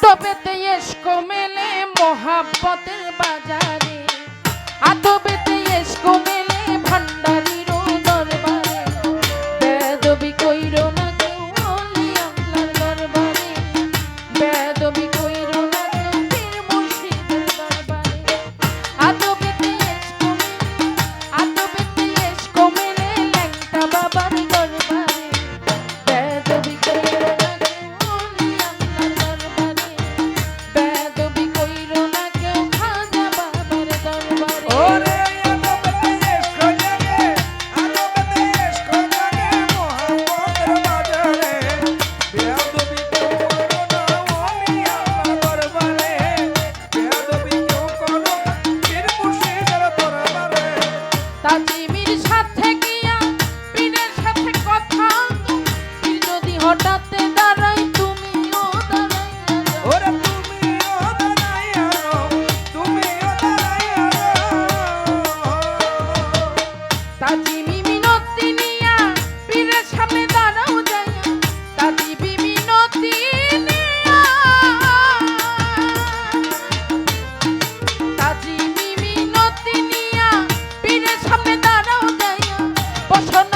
আতবেতে ইশক মেলে মোহাব্বতের বাজারে, আতবেতে ইশক মেলে ভান্ডারির দরবারে, বেদবি কইরো না কেউ ওলি আল্লাহর দরবারে, বেদবি কইরো না কেউ পীর মুর্শিদের দরবারে। আতবেতে ইশক মেলে, আতবেতে ইশক মেলে ল্যাংটা বাবার দরবারে, বেদবি কইরো না কেউ ওলি আল্লাহর দরবারে, বেদবি কইরো না কেউ খাজা বাবার দরবারে। ওরে আতবেতে ইশক জাগে, আতবেতে ইশক জাগে মোহাম্মদের বাজারে, বেয়াদবি কেউ করো না ওলি আল্লাহ দরবারে, বেয়াদবি কেউ করো না পীর মুর্শিদের দরবারে। তাজিমির সাথে গিয়া পীরের সাথে কথা, পীর যদি হঠাৎ দাঁড়াই তুমিও দাঁড়াইয়া যাও। ওরে তুমিও দাঁড়াইয়া রও, তুমিও দাঁড়াইয়া রও। তাজিমি মিনতি নিয়া পীরের সামনে দাঁড়াও যাইয়া, তাজিমি মিনতি নিয়া, তাজিমি মিনতি নিয়া পীরের সামনে দাঁড়াও যাইয়া, বসন